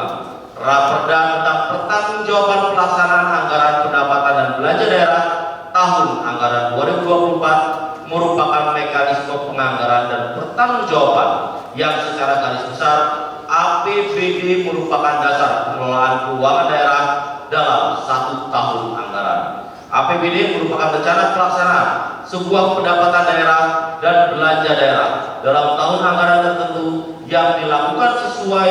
[SPEAKER 10] Raperda tentang pertanggungjawaban pelaksanaan anggaran pendapatan dan belanja daerah tahun anggaran 2024 merupakan mekanisme penganggaran dan pertanggungjawaban yang secara garis besar APBD merupakan dasar pengelolaan keuangan daerah dalam 1 tahun anggaran. APBD merupakan rencana pelaksanaan sebuah pendapatan daerah dan belanja daerah dalam tahun anggaran tertentu yang dilakukan sesuai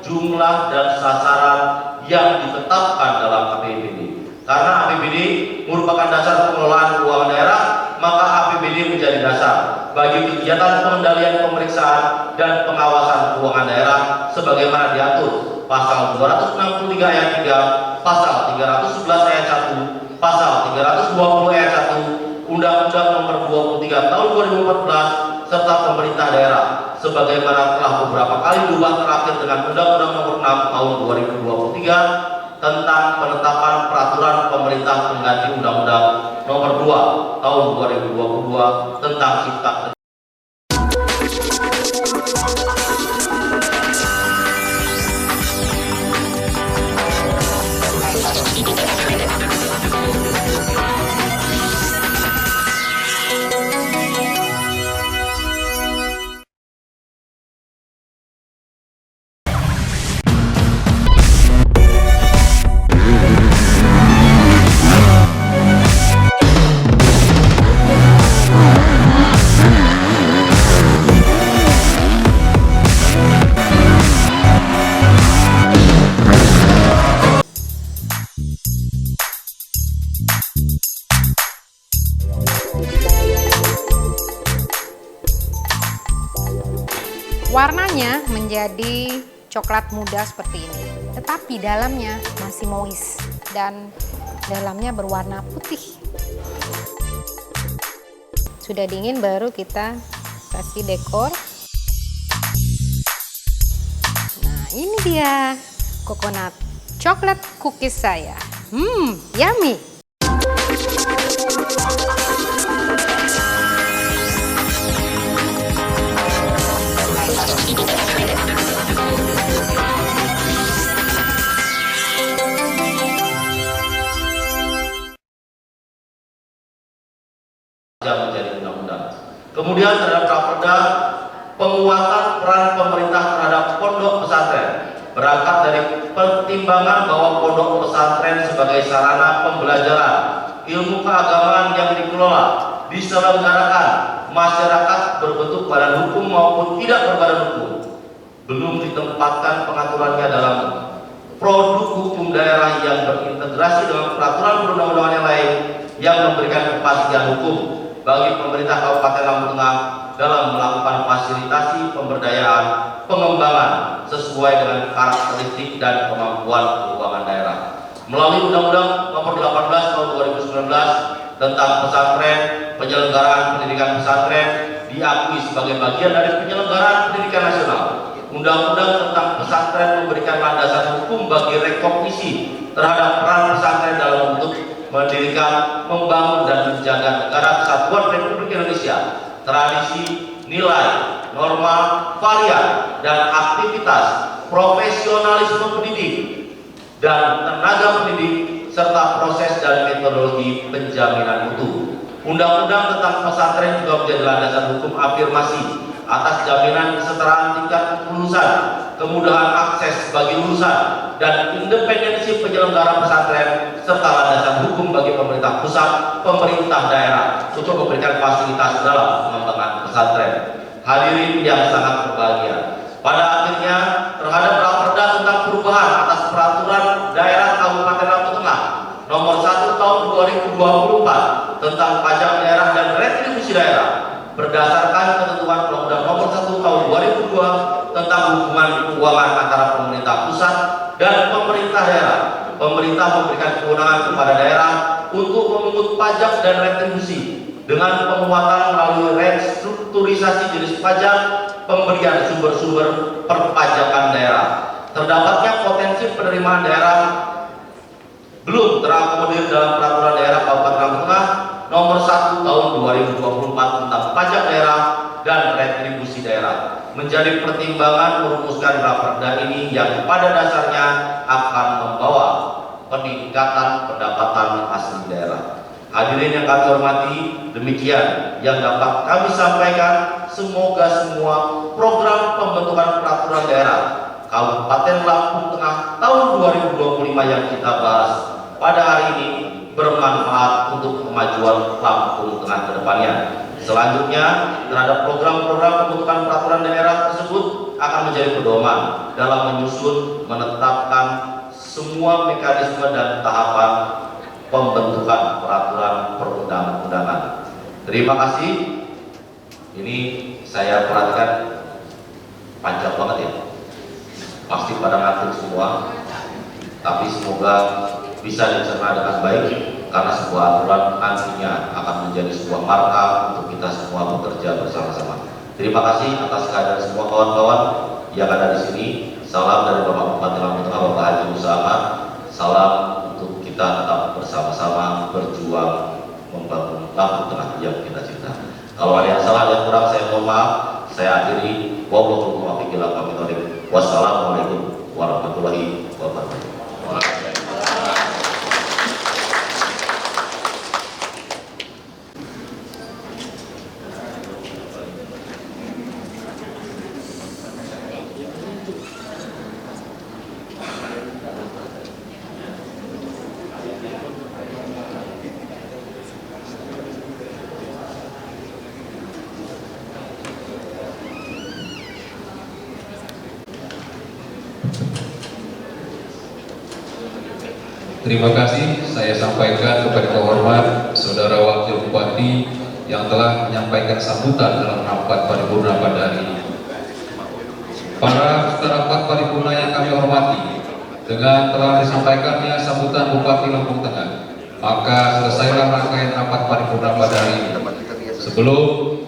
[SPEAKER 10] jumlah dan sasaran yang ditetapkan dalam APBD. Karena APBD merupakan dasar pengelolaan keuangan daerah, maka APBD menjadi dasar bagi kegiatan pengendalian, pemeriksaan, dan pengawasan keuangan daerah sebagaimana diatur pasal 263 ayat 3, pasal 311 ayat 1, pasal 320 ayat 1, Undang-Undang Nomor 23 Tahun 2014 serta pemerintah daerah sebagaimana telah beberapa kali diubah terakhir dengan Undang-Undang Nomor 6 Tahun 2023 tentang penetapan peraturan pemerintah pengganti Undang-Undang Nomor 2 Tahun 2022 tentang Cipta Kerja.
[SPEAKER 11] Warnanya menjadi coklat muda seperti ini, tetapi dalamnya masih moist dan dalamnya berwarna putih. Sudah dingin baru kita kasih dekor. Nah, ini dia coconut coklat cookies saya. Yummy.
[SPEAKER 10] Menjadi undang-undang. Kemudian terhadap Raperda penguatan peran pemerintah terhadap pondok pesantren berangkat dari pertimbangan bahwa pondok pesantren sebagai sarana pembelajaran ilmu keagamaan yang dikelola, diselenggarakan masyarakat berbentuk badan hukum maupun tidak berbadan hukum, belum ditempatkan pengaturannya dalam produk hukum daerah yang berintegrasi dengan peraturan perundang-undangan yang lain yang memberikan kepastian hukum bagi pemerintah Kabupaten Lampung Tengah dalam melakukan fasilitasi pemberdayaan pengembangan sesuai dengan karakteristik dan kemampuan keuangan daerah. Melalui Undang-Undang Nomor 18 Tahun 2019 tentang pesantren, penyelenggaraan pendidikan pesantren diakui sebagai bagian dari penyelenggaraan pendidikan nasional. Undang-Undang tentang pesantren memberikan landasan hukum bagi rekognisi terhadap peran pesantren dalam bentuk mendirikan, membangun, dan menjaga negara kesatuan Republik Indonesia, tradisi, nilai, norma, varian, dan aktivitas profesionalisme pendidik dan tenaga pendidik serta proses dan metodologi penjaminan mutu. Undang-undang tentang pesantren juga menjadi landasan hukum afirmasi atas jaminan kesetaraan tingkat kelulusan, kemudahan akses bagi lulusan, dan independensi penyelenggara pesantren serta landasan hukum bagi pemerintah pusat, pemerintah daerah untuk memberikan fasilitas dalam pengembangan pesantren. Hadirin yang sangat berbahagia, pada akhirnya terhadap Raperda tentang perubahan atas peraturan daerah Kabupaten Lampung Tengah Nomor 1 Tahun 2024 tentang pajak daerah dan retribusi daerah berdasarkan ketentuan Undang-Undang Nomor 1 Tahun 2002 tentang hubungan keuangan antara pemerintah pusat dan pemerintah daerah. Pemerintah memberikan kewenangan kepada daerah untuk memungut pajak dan retribusi dengan penguatan melalui restrukturisasi jenis pajak, pemberian sumber-sumber perpajakan daerah. Terdapatnya potensi penerimaan daerah belum terakomodir dalam peraturan daerah Kabupaten Lampung Tengah Nomor 1 Tahun 2024 tentang pajak daerah dan retribusi daerah. menjadi pertimbangan merumuskan raperda ini yang pada dasarnya akan membawa peningkatan pendapatan asli daerah. Hadirin yang kami hormati, demikian yang dapat kami sampaikan. Semoga semua program pembentukan peraturan daerah Kabupaten Lampung Tengah tahun 2025 yang kita bahas pada hari ini bermanfaat untuk kemajuan Lampung Tengah ke depannya. Selanjutnya, terhadap program-program pembentukan peraturan daerah tersebut akan menjadi pedoman dalam menyusun, menetapkan semua mekanisme dan tahapan pembentukan peraturan perundang-undangan. Terima kasih. Ini saya perhatikan panjang banget ya. Pasti pada ngantuk semua. Tapi semoga bisa dicerna dengan baik, karena sebuah aturan nantinya akan menjadi sebuah marka untuk kita semua bekerja bersama-sama. Terima kasih atas kehadiran semua kawan-kawan yang ada di sini. Salam dari Bapak Bupati Lampung Tengah, Bapak Haji Musa Ahmad. Salam untuk kita tetap bersama-sama berjuang membangun Lampung Tengah yang kita cinta. Kalau ada yang salah, yang kurang, saya mohon maaf. Saya akhiri. Wassalamualaikum warahmatullahi wabarakatuh.
[SPEAKER 2] Terima kasih saya sampaikan kepada terhormat Saudara Wakil Bupati yang telah menyampaikan sambutan dalam rapat paripurna pada hari ini. Para peserta rapat paripurna yang kami hormati, dengan telah disampaikannya sambutan Bupati Lampung Tengah, maka selesailah rangkaian rapat paripurna pada hari ini. Sebelum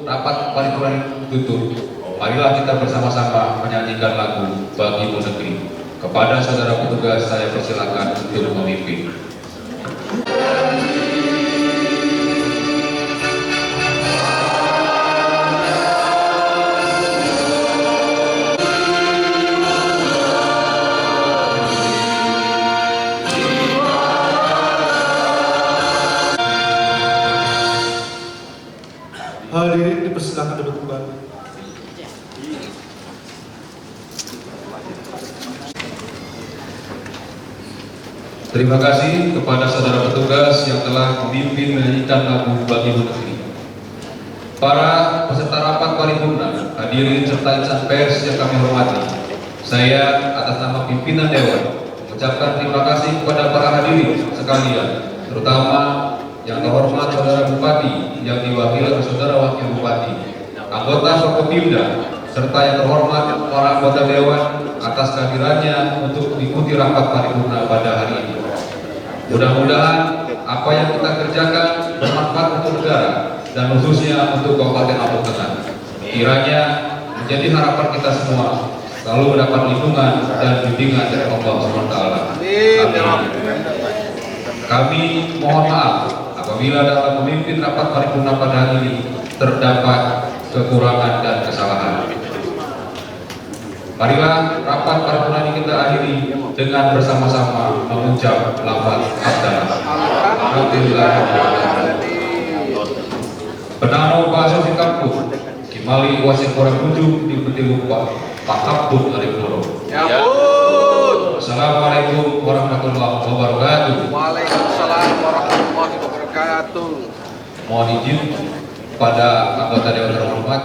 [SPEAKER 2] rapat paripurna ditutup, marilah kita bersama-sama menyanyikan lagu Bagimu Negeri. Kepada saudara petugas saya persilakan untuk memimpin.
[SPEAKER 12] Hadirin dipersilakan duduk kembali.
[SPEAKER 2] Terima kasih kepada saudara petugas yang telah memimpin menyanyikan lagu Bagimu Negeri. Para peserta rapat paripurna, hadirin serta insan pers yang kami hormati, saya atas nama pimpinan Dewan mengucapkan terima kasih kepada para hadirin sekalian, terutama yang terhormat saudara Bupati yang diwakili oleh saudara Wakil Bupati, anggota Forkopimda, serta yang terhormat para anggota Dewan atas kehadirannya untuk mengikuti rapat paripurna pada hari ini. Mudah-mudahan apa yang kita kerjakan bermanfaat untuk negara dan khususnya untuk Kabupaten Lampung Tengah. Kiranya menjadi harapan kita semua selalu mendapat lindungan dan bimbingan dari Allah SWT. Amin. Kami mohon maaf apabila dalam memimpin rapat paripurna pada hari ini terdapat kekurangan dan kesalahan. Marilah rapat paripurna ini kita akhiri dengan bersama-sama mengucap lafaz hamdalah. Alhamdulillah. Penano bahasa Singapura, Kimali wasit orang ujung di peti lupa, Pak Abdul Arifuro. Assalamualaikum warahmatullahi wabarakatuh.
[SPEAKER 7] Waalaikumsalam warahmatullahi wabarakatuh.
[SPEAKER 2] Mohon izin pada anggota Dewan terhormat